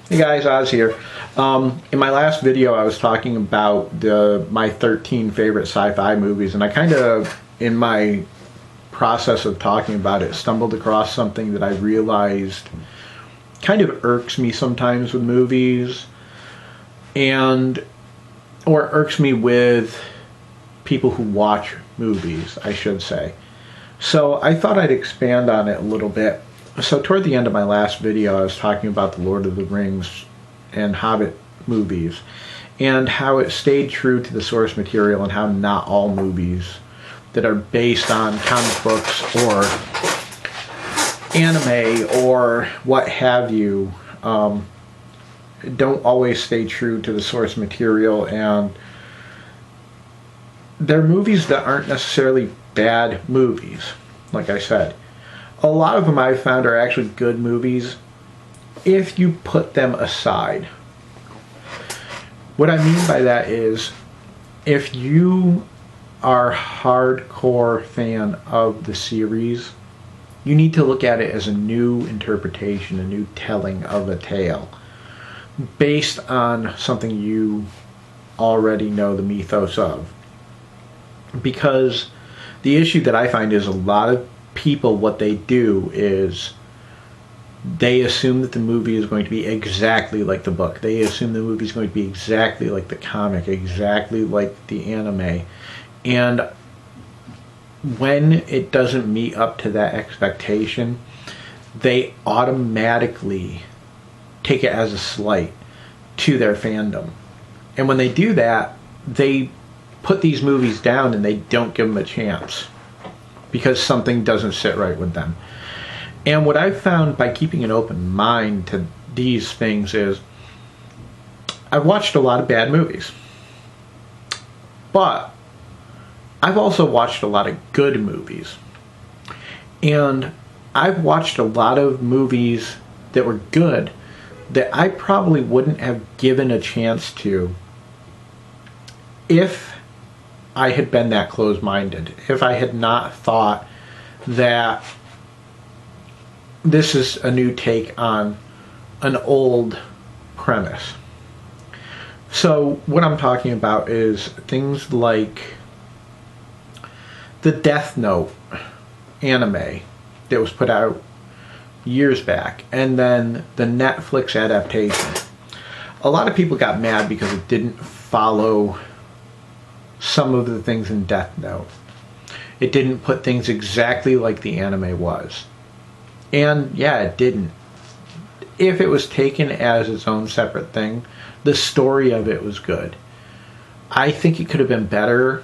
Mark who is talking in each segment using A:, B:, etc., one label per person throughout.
A: Hey guys, Oz here. In my last video I was talking about my 13 favorite sci-fi movies, and I kind of, in my process of talking about it, stumbled across something that I realized kind of irks me sometimes with movies, or irks me with people who watch movies, I should say. So I thought I'd expand on it a little bit. So toward the end of my last video, I was talking about the Lord of the Rings and Hobbit movies, and how it stayed true to the source material, and how not all movies that are based on comic books or anime or what have you don't always stay true to the source material, and they're movies that aren't necessarily bad movies, like I said. A lot of them I've found are actually good movies if you put them aside. What I mean by that is, if you are a hardcore fan of the series, you need to look at it as a new interpretation, a new telling of a tale, based on something you already know the mythos of. Because the issue that I find is, a lot of people, what they do is they assume that the movie is going to be exactly like the book. They assume the movie is going to be exactly like the comic, exactly like the anime. And when it doesn't meet up to that expectation, they automatically take it as a slight to their fandom. And when they do that, they put these movies down and they don't give them a chance, because something doesn't sit right with them. And what I've found by keeping an open mind to these things is, I've watched a lot of bad movies, but I've also watched a lot of good movies. And I've watched a lot of movies that were good that I probably wouldn't have given a chance to if I had been that closed-minded, if I had not thought that this is a new take on an old premise. So what I'm talking about is things like the Death Note anime that was put out years back, and then the Netflix adaptation. A lot of people got mad because it didn't follow some of the things in Death Note. It didn't put things exactly like the anime was. And yeah, it didn't. If it was taken as its own separate thing, the story of it was good. I think it could have been better,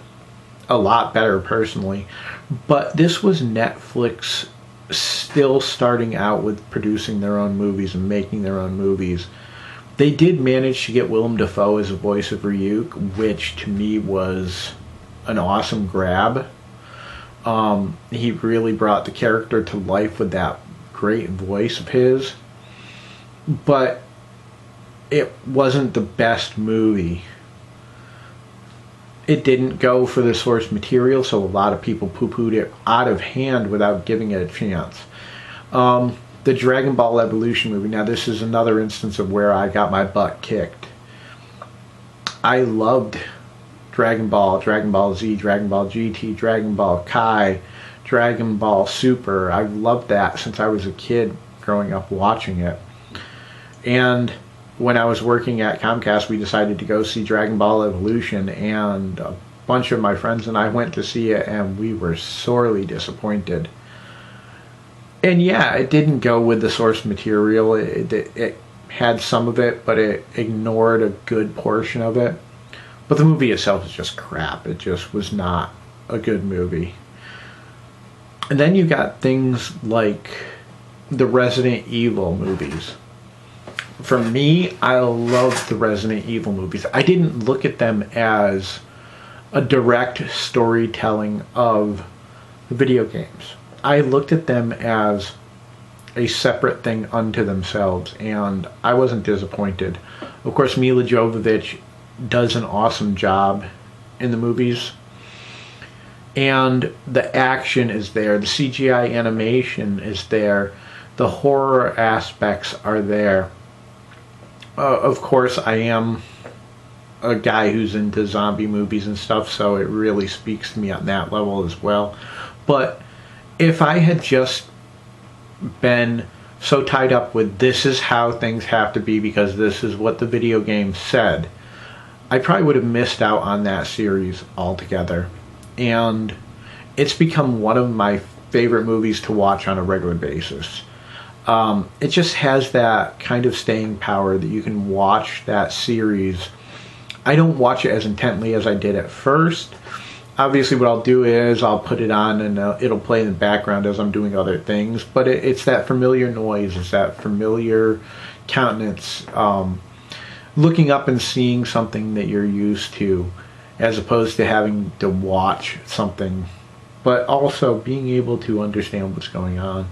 A: a lot better personally, but this was Netflix still starting out with producing their own movies and making their own movies. They did manage to get Willem Dafoe as a voice of Ryuk, which to me was an awesome grab. He really brought the character to life with that great voice of his. But it wasn't the best movie. It didn't go for the source material, so a lot of people poo-pooed it out of hand without giving it a chance. The Dragon Ball Evolution movie, now this is another instance of where I got my butt kicked. I loved Dragon Ball, Dragon Ball Z, Dragon Ball GT, Dragon Ball Kai, Dragon Ball Super. I loved that since I was a kid growing up watching it. And when I was working at Comcast, we decided to go see Dragon Ball Evolution, and a bunch of my friends and I went to see it, and we were sorely disappointed. And yeah, it didn't go with the source material. It had some of it, but it ignored a good portion of it. But the movie itself is just crap. It just was not a good movie. And then you got things like the Resident Evil movies. For me, I loved the Resident Evil movies. I didn't look at them as a direct storytelling of the video games. I looked at them as a separate thing unto themselves, and I wasn't disappointed. Of course, Mila Jovovich does an awesome job in the movies, and the action is there, the CGI animation is there, the horror aspects are there. Of course, I am a guy who's into zombie movies and stuff, so it really speaks to me on that level as well. But if I had just been so tied up with this is how things have to be because this is what the video game said, I probably would have missed out on that series altogether. And it's become one of my favorite movies to watch on a regular basis. It just has that kind of staying power that you can watch that series. I don't watch it as intently as I did at first. Obviously what I'll do is I'll put it on and it'll play in the background as I'm doing other things, but it's that familiar noise, it's that familiar countenance, looking up and seeing something that you're used to as opposed to having to watch something, but also being able to understand what's going on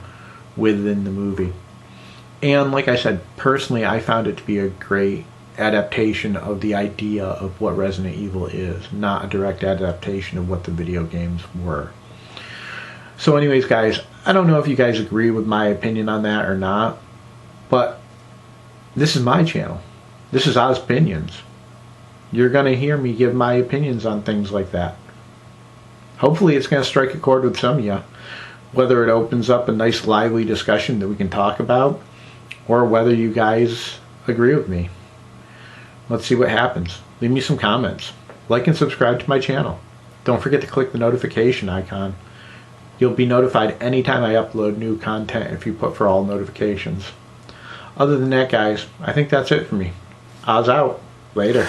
A: within the movie. And like I said, personally I found it to be a great adaptation of the idea of what Resident Evil is, not a direct adaptation of what the video games were. So anyways, guys, I don't know if you guys agree with my opinion on that or not, but this is my channel. This is Oz Opinions. You're going to hear me give my opinions on things like that. Hopefully it's going to strike a chord with some of you, whether it opens up a nice lively discussion that we can talk about, or whether you guys agree with me. Let's see what happens. Leave me some comments. Like and subscribe to my channel. Don't forget to click the notification icon. You'll be notified anytime I upload new content if you put for all notifications. Other than that, guys, I think that's it for me. Oz out. Later.